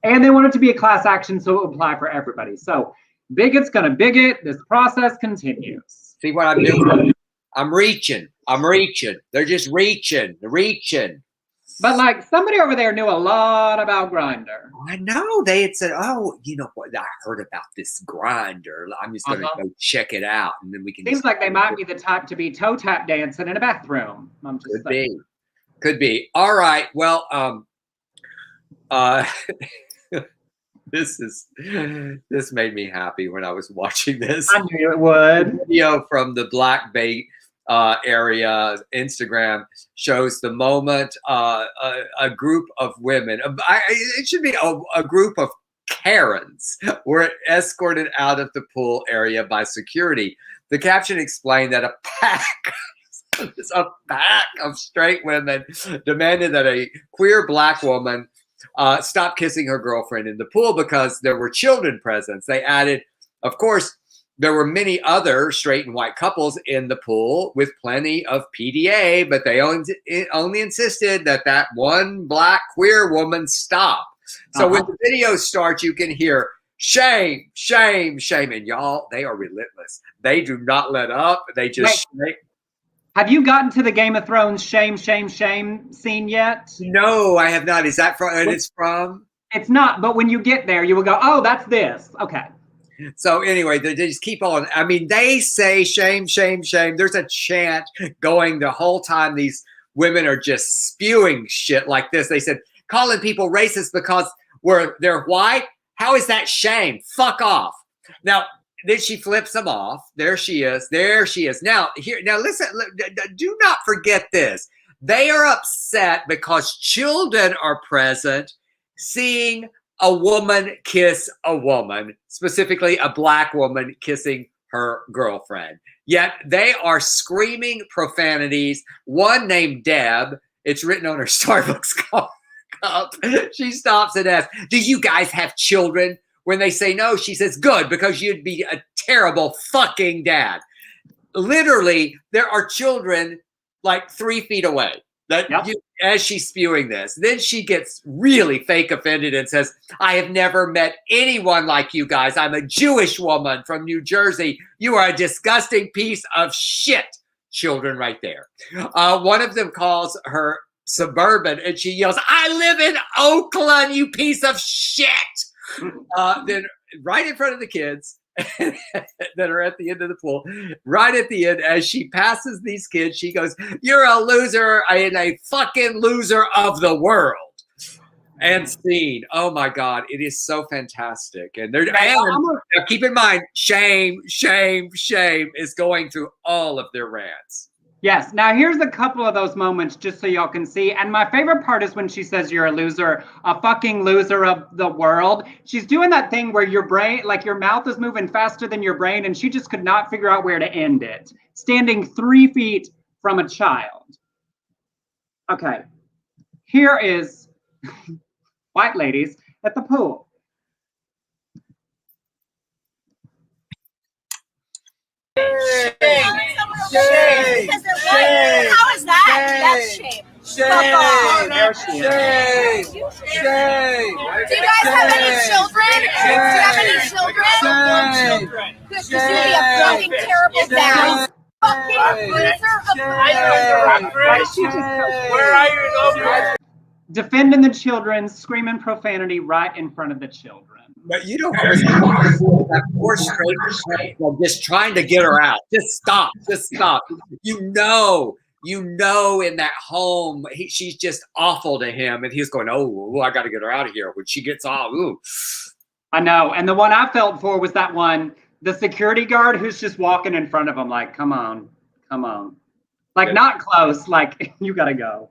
And they want it to be a class action, so it will apply for everybody. So Bigot's gonna bigot, this process continues. See what I'm doing? I'm reaching. They're just reaching. But like somebody over there knew a lot about Grindr. I know. They had said, oh, you know what? I heard about this Grindr. I'm just going to go check it out. And then we can. Seems like they might be the type to be toe tap dancing in a bathroom. I'm just saying. Could be. All right. Well, this made me happy when I was watching this. I knew it would. Video from the Black Bait area, Instagram shows the moment a group of women, it should be a group of Karens, were escorted out of the pool area by security. The caption explained that a pack of straight women demanded that a queer Black woman stop kissing her girlfriend in the pool because there were children present. They added, of course, there were many other straight and white couples in the pool with plenty of PDA, but they only insisted that one Black queer woman stop. So when the video starts, you can hear shame, shame, shame. And y'all, they are relentless. They do not let up. They just shame. Have you gotten to the Game of Thrones shame, shame, shame scene yet? No, I have not. Is that from? It's from? It's not, but when you get there, you will go, oh, that's this. Okay. So anyway, they just keep on. I mean, they say shame, shame, shame. There's a chant going the whole time. These women are just spewing shit like this. They said, calling people racist because they're white. How is that shame? Fuck off. Now, then she flips them off. There she is. Now, listen, do not forget this. They are upset because children are present seeing a woman kiss a woman, specifically a Black woman kissing her girlfriend. Yet they are screaming profanities. One named Deb, it's written on her Starbucks cup. She stops and asks, "Do you guys have children?" When they say no, she says, "Good, because you'd be a terrible fucking dad." Literally, there are children like 3 feet away. As she's spewing this, then she gets really fake offended and says, "I have never met anyone like you guys. I'm a Jewish woman from New Jersey. You are a disgusting piece of shit." Children right there. One of them calls her suburban and she yells, "I live in Oakland, you piece of shit." Then right in front of the kids that are at the end of the pool, right at the end, as she passes these kids, she goes, "You're a loser and a fucking loser of the world." And scene. Oh my God, it is so fantastic. And now keep in mind, shame is going through all of their rants. Yes. Now here's a couple of those moments just so y'all can see. And my favorite part is when she says you're a loser, a fucking loser of the world. She's doing that thing where your brain, like your mouth is moving faster than your brain, and she just could not figure out where to end it. Standing 3 feet from a child. Okay. Here is white ladies at the pool. Shame. Because they're white. How is that? That's shame. Shame. Do you guys have any children? Do you have any children? Because you'd be a fucking terrible dad. Fucking loser of the world. Where are you? Defending the children, screaming profanity right in front of the children. But you don't that poor straight just trying to get her out. Just stop. You know in that home, she's just awful to him. And he's going, oh, I got to get her out of here. When she gets off, ooh. I know. And the one I felt for was that one, the security guard who's just walking in front of him like, come on. Like, yeah. Not close. Like, you got to go.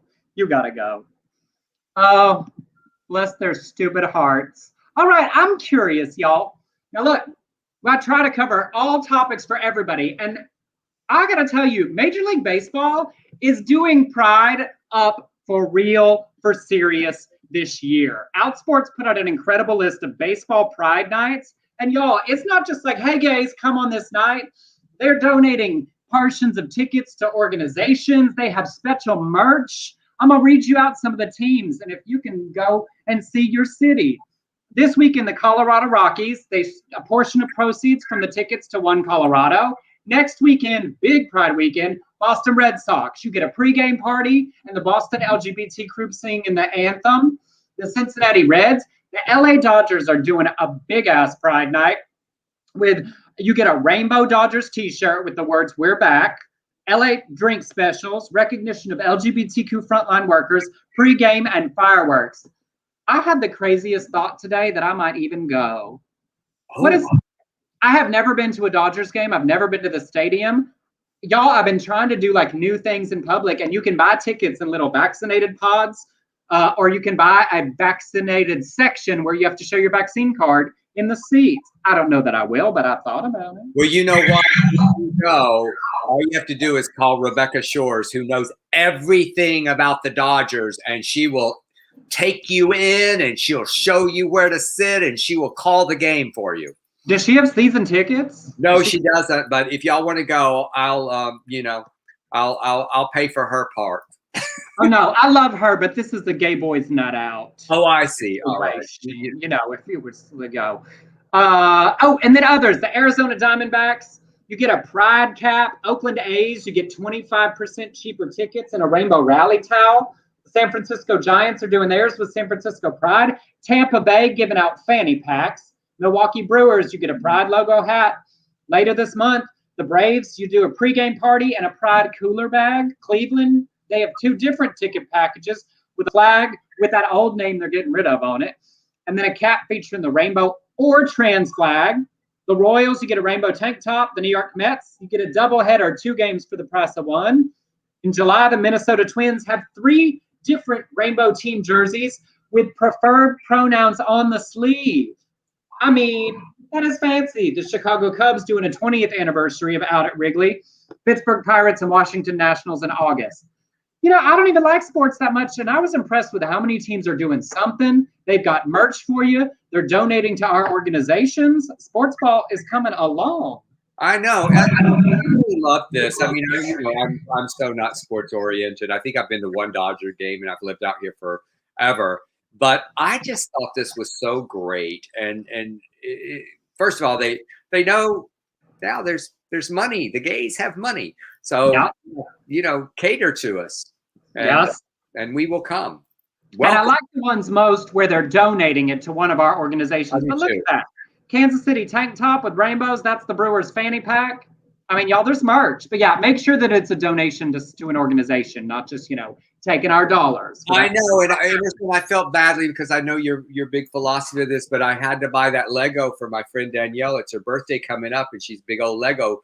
Oh, bless their stupid hearts. All right, I'm curious, y'all. Now look, I try to cover all topics for everybody. And I got to tell you, Major League Baseball is doing Pride up for real, for serious this year. Outsports put out an incredible list of baseball Pride nights. And y'all, it's not just like, hey guys, come on this night. They're donating portions of tickets to organizations. They have special merch. I'm going to read you out some of the teams. And if you can go and see your city. This week in the Colorado Rockies, a portion of proceeds from the tickets to One Colorado. Next weekend, big Pride weekend, Boston Red Sox. You get a pregame party and the Boston LGBT group singing the anthem. The Cincinnati Reds, the LA Dodgers are doing a big ass Pride night with, you get a rainbow Dodgers t-shirt with the words "We're back." LA drink specials, recognition of LGBTQ frontline workers, pregame and fireworks. I had the craziest thought today that I might even go. I have never been to a Dodgers game. I've never been to the stadium. Y'all, I've been trying to do like new things in public, and you can buy tickets in little vaccinated pods, or you can buy a vaccinated section where you have to show your vaccine card in the seats. I don't know that I will, but I thought about it. Well, you know what? All you have to do is call Rebecca Shores, who knows everything about the Dodgers, and she will take you in and she'll show you where to sit and she will call the game for you. Does she have season tickets? No, she doesn't. But if y'all want to go, I'll pay for her part. Oh no, I love her, but this is the gay boys' night out. Oh, I see. All right. You know, if you were to go. And then others, the Arizona Diamondbacks, you get a Pride cap. Oakland A's, you get 25% cheaper tickets and a rainbow rally towel. San Francisco Giants are doing theirs with San Francisco Pride. Tampa Bay giving out fanny packs. Milwaukee Brewers, you get a Pride logo hat. Later this month, the Braves, you do a pregame party and a Pride cooler bag. Cleveland, they have 2 different ticket packages with a flag with that old name they're getting rid of on it. And then a cap featuring the rainbow or trans flag. The Royals, you get a rainbow tank top. The New York Mets, you get a doubleheader, 2 games for the price of 1. In July, the Minnesota Twins have 3 different rainbow team jerseys with preferred pronouns on the sleeve. I mean, That is fancy. The Chicago Cubs doing a 20th anniversary of Out at Wrigley. Pittsburgh Pirates and Washington Nationals in August. You know, I don't even like sports that much, and I was impressed with how many teams are doing something. They've got merch for you. They're donating to our organizations. Sports ball is coming along. I know. I really love this. I mean, I'm so not sports oriented. I think I've been to one Dodger game, and I've lived out here forever. But I just thought this was so great. And first of all, they know now there's money. The gays have money, so you know, cater to us. And, and we will come. Welcome. And I like the ones most where they're donating it to one of our organizations. But look at that. Kansas City tank top with rainbows. That's the Brewers fanny pack. I mean, y'all, there's merch. But yeah, make sure that it's a donation to an organization, not just, you know, taking our dollars. I know. And I felt badly because I know your big philosophy of this, but I had to buy that Lego for my friend Danielle. It's her birthday coming up, and she's a big old Lego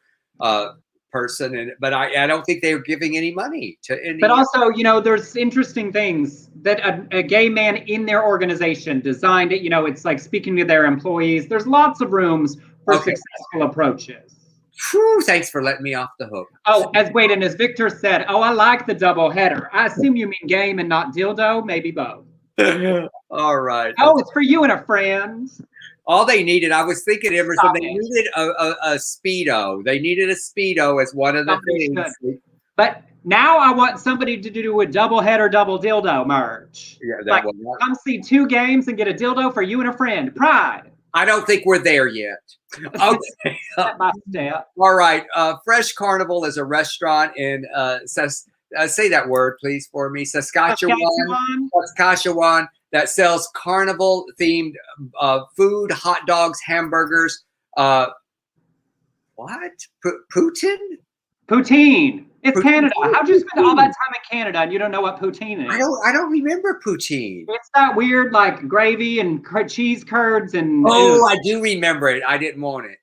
person. But I don't think they were giving any money to any. But also, you know, there's interesting things that a gay man in their organization designed it. You know, it's like speaking to their employees. There's lots of rooms for successful approaches. Whew, thanks for letting me off the hook. Oh, as Victor said, I like the double header. I assume you mean game and not dildo, maybe both. All right. Oh, it's for you and a friend. All they needed, I was thinking, Emerson, they needed a Speedo. They needed a Speedo as one of the things. But now I want somebody to do a double header, double dildo merch. Yeah, that one. Come see 2 games and get a dildo for you and a friend. Pride. I don't think we're there yet. Okay. Step by step. All right. Fresh Carnival is a restaurant in say that word, please, for me. Saskatchewan. That sells carnival themed food, hot dogs, hamburgers. What? Poutine? Poutine. It's Canada. How'd you spend all that time in Canada and you don't know what poutine is? I don't remember poutine. It's that weird like gravy and cheese curds and. Oh, I do remember it. I didn't want it.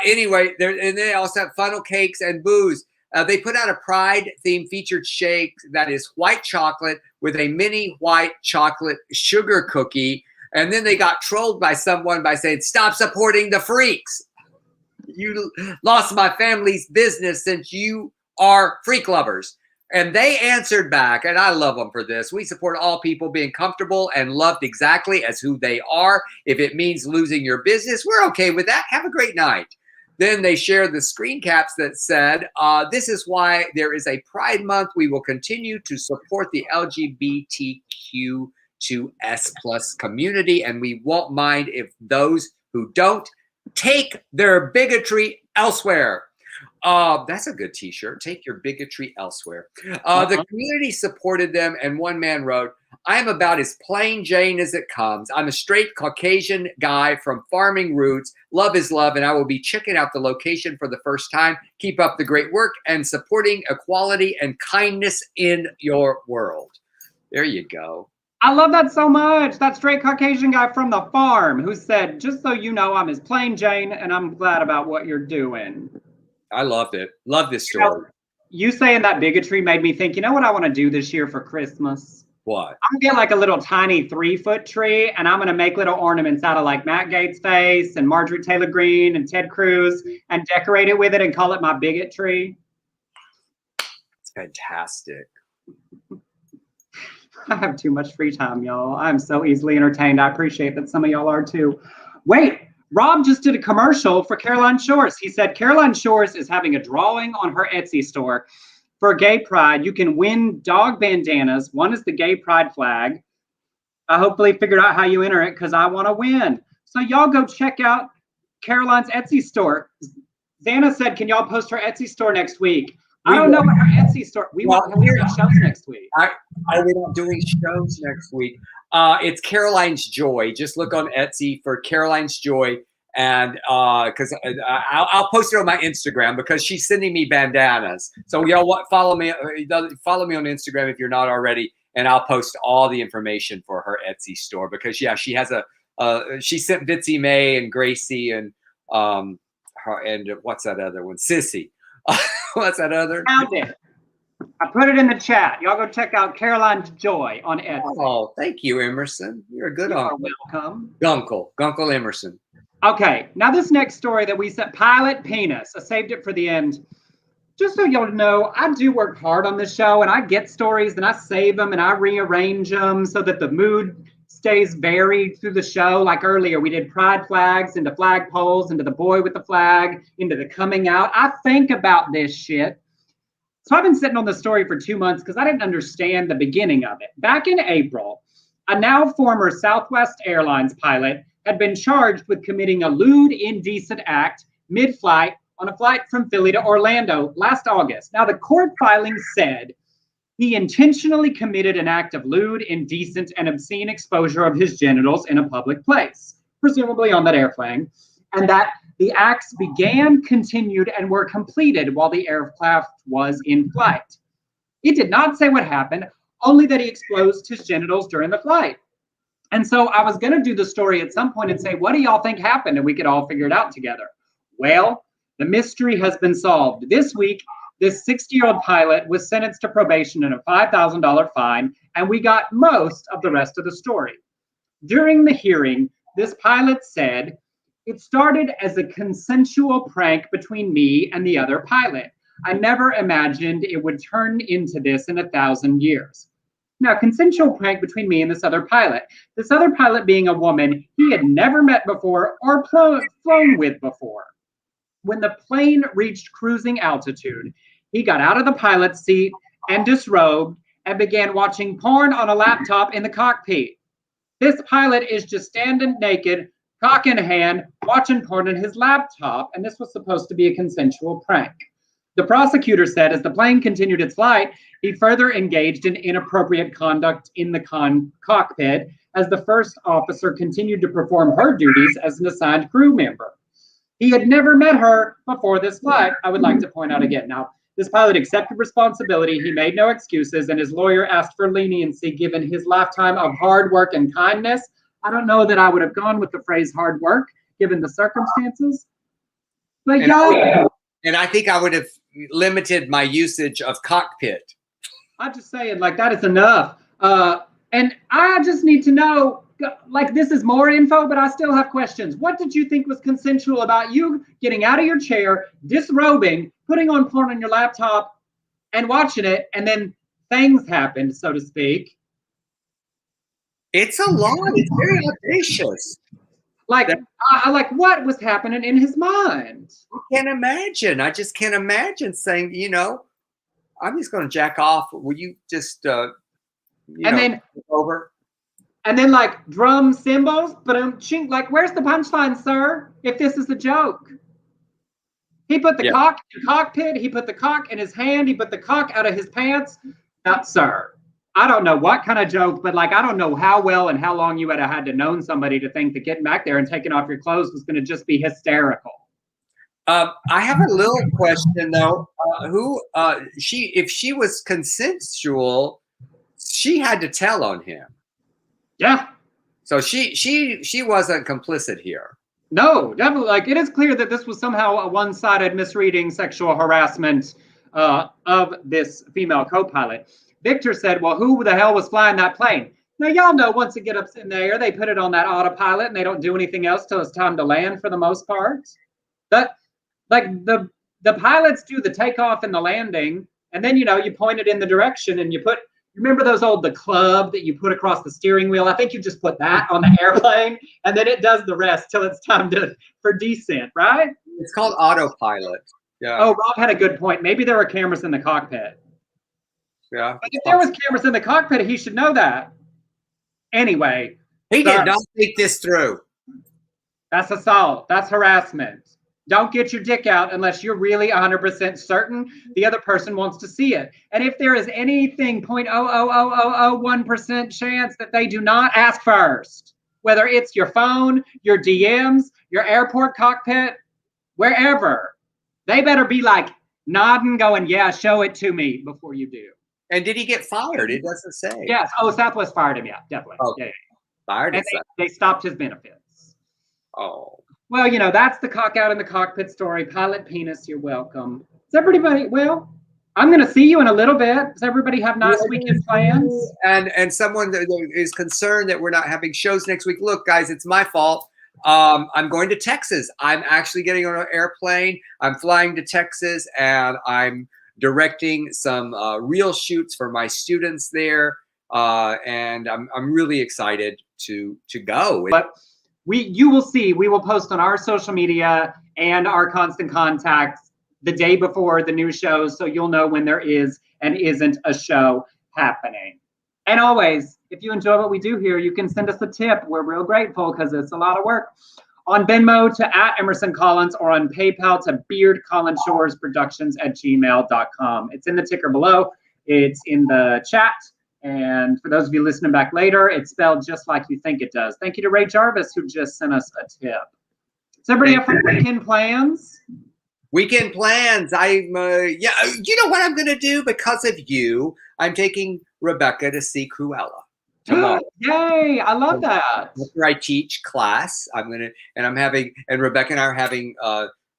Anyway, they also have funnel cakes and booze. They put out a Pride-themed featured shake that is white chocolate with a mini white chocolate sugar cookie. And then they got trolled by someone by saying, "Stop supporting the freaks. You lost my family's business since you are freak lovers." And they answered back, and I love them for this. "We support all people being comfortable and loved exactly as who they are. If it means losing your business, we're okay with that. Have a great night." Then they shared the screen caps that said, "This is why there is a Pride Month. We will continue to support the LGBTQ2S+ community, and we won't mind if those who don't take their bigotry elsewhere." That's a good t-shirt. Take your bigotry elsewhere. The community supported them, and one man wrote, "I am about as plain Jane as it comes. I'm a straight Caucasian guy from farming roots. Love is love, and I will be checking out the location for the first time. Keep up the great work and supporting equality and kindness in your world." There you go. I love that so much. That straight Caucasian guy from the farm who said, "Just so you know, I'm as plain Jane, and I'm glad about what you're doing." I loved it. Love this story. You saying that bigotry made me think, you know what I want to do this year for Christmas? What? I'm going to get like a little tiny 3-foot tree, and I'm going to make little ornaments out of like Matt Gaetz' face and Marjorie Taylor Greene and Ted Cruz and decorate it with it and call it my bigot tree. It's fantastic. I have too much free time, y'all. I'm so easily entertained. I appreciate that some of y'all are too. Wait. Rob just did a commercial for Caroline Shores. He said Caroline Shores is having a drawing on her Etsy store for Gay Pride. You can win dog bandanas. One is the Gay Pride flag. I hopefully figured out how you enter it because I want to win. So y'all go check out Caroline's Etsy store. Xana said, can y'all post her Etsy store next week? I don't know what her Etsy store. We want shows next week. We're not doing shows next week. It's Caroline's Joy. Just look on Etsy for Caroline's Joy, and because I'll post it on my Instagram because she's sending me bandanas. So y'all follow me on Instagram if you're not already, and I'll post all the information for her Etsy store because she has she sent Bitsy May and Gracie and what's that other one? Sissy. What's that other? Found it. I put it in the chat. Y'all go check out Caroline's Joy on Etsy. Oh, thank you, Emerson. You're a good uncle. Welcome. Gunkle Emerson. Okay, now this next story that we said, pilot penis. I saved it for the end. Just so y'all know, I do work hard on this show, and I get stories and I save them and I rearrange them so that the mood stays varied through the show. Like earlier, we did pride flags into flag poles, into the boy with the flag, into the coming out. I think about this shit. So I've been sitting on the story for 2 months because I didn't understand the beginning of it. Back in April, a now former Southwest Airlines pilot had been charged with committing a lewd, indecent act mid-flight on a flight from Philly to Orlando last August. Now, the court filing said he intentionally committed an act of lewd, indecent, and obscene exposure of his genitals in a public place, presumably on that airplane, and that the acts began, continued, and were completed while the aircraft was in flight. He did not say what happened, only that he exposed his genitals during the flight. And so I was going to do the story at some point and say, what do y'all think happened? And we could all figure it out together. Well, the mystery has been solved. This week, this 60-year-old pilot was sentenced to probation and a $5,000 fine, and we got most of the rest of the story. During the hearing, this pilot said, "It started as a consensual prank between me and the other pilot. I never imagined it would turn into this in 1,000 years." Now, consensual prank between me and this other pilot. This other pilot being a woman he had never met before or flown with before. When the plane reached cruising altitude, he got out of the pilot's seat and disrobed and began watching porn on a laptop in the cockpit. This pilot is just standing naked, cock in hand, watching porn on his laptop, and this was supposed to be a consensual prank. The prosecutor said as the plane continued its flight, he further engaged in inappropriate conduct in the cockpit as the first officer continued to perform her duties as an assigned crew member. He had never met her before this flight, I would like to point out again. Now, this pilot accepted responsibility, he made no excuses, and his lawyer asked for leniency given his lifetime of hard work and kindness. I don't know that I would have gone with the phrase hard work, given the circumstances. But y'all... And I think I would have limited my usage of cockpit. I'm just saying, like, that is enough. And I just need to know, like, this is more info, but I still have questions. What did you think was consensual about you getting out of your chair, disrobing, putting on porn on your laptop, and watching it, and then things happened, so to speak? It's a lot. It's very audacious. Like, like, what was happening in his mind? I can't imagine. I just can't imagine saying, you know, I'm just going to jack off. Will you just, then over? And then, like, drum cymbals, but like, where's the punchline, sir? If this is a joke. He put the cock in the cockpit. He put the cock in his hand. He put the cock out of his pants. Not, sir. I don't know what kind of joke, but like, I don't know how well and how long you would have had to known somebody to think that getting back there and taking off your clothes was going to just be hysterical. I have a little question though. If she was consensual, she had to tell on him. Yeah. So she wasn't complicit here. No, definitely. Like, it is clear that this was somehow a one-sided misreading sexual harassment of this female co-pilot. Victor said, well, who the hell was flying that plane? Now, y'all know once it gets up in the air, they put it on that autopilot and they don't do anything else till it's time to land for the most part. But like the pilots do the takeoff and the landing, and then, you know, you point it in the direction and you remember the club that you put across the steering wheel? I think you just put that on the airplane and then it does the rest till it's time for descent, right? It's called autopilot. Yeah. Oh, Rob had a good point. Maybe there were cameras in the cockpit. Yeah. But if there was cameras in the cockpit, he should know that. Anyway. He did not think this through. That's assault. That's harassment. Don't get your dick out unless you're really 100% certain the other person wants to see it. And if there is anything 0.00001% chance that they do not, ask first. Whether it's your phone, your DMs, your airport cockpit, wherever. They better be like nodding, going, yeah, show it to me before you do. And did he get fired? It doesn't say. Yes. Oh, Southwest fired him. Yeah, definitely. Oh, yeah. Fired him. They stopped his benefits. Oh. Well, you know, that's the cock out in the cockpit story. Pilot penis, you're welcome. Does everybody, well, I'm going to see you in a little bit. Does everybody have nice weekend plans? And someone that is concerned that we're not having shows next week. Look, guys, it's my fault. I'm going to Texas. I'm actually getting on an airplane. I'm flying to Texas, and I'm directing some reel shoots for my students there. And I'm really excited to go. But you will see, we will post on our social media and our constant contacts the day before the new shows, so you'll know when there is and isn't a show happening. And always, if you enjoy what we do here, you can send us a tip. We're real grateful because it's a lot of work. On Venmo to @EmersonCollins or on PayPal to beardcollinshoresproductions@gmail.com. It's in the ticker below. It's in the chat. And for those of you listening back later, it's spelled just like you think it does. Thank you to Ray Jarvis, who just sent us a tip. Does everybody have fun weekend plans? Weekend plans. You know what I'm going to do because of you? I'm taking Rebecca to see Cruella tomorrow. Yay! I love that. After I teach class, and Rebecca and I are having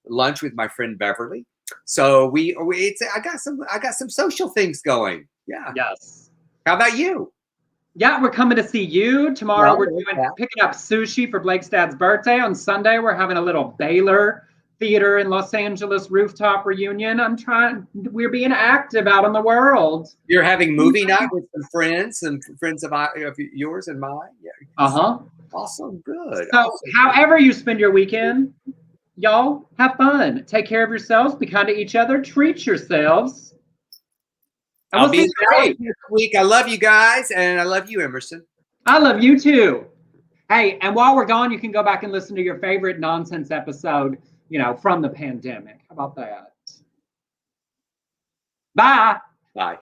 lunch with my friend Beverly. So I got some social things going. Yeah. Yes. How about you? Yeah, we're coming to see you tomorrow. We're picking up sushi for Blake's dad's birthday. On Sunday, we're having a little Baylor Theater in Los Angeles rooftop reunion. We're being active out in the world. You're having movie night with some friends of yours and mine. Yeah. Awesome. Good. So, awesome. However you spend your weekend, y'all have fun. Take care of yourselves. Be kind to each other. Treat yourselves. I'll be there next week. I love you guys, and I love you, Emerson. I love you too. Hey, and while we're gone, you can go back and listen to your favorite nonsense episode, from the pandemic. How about that? Bye. Bye.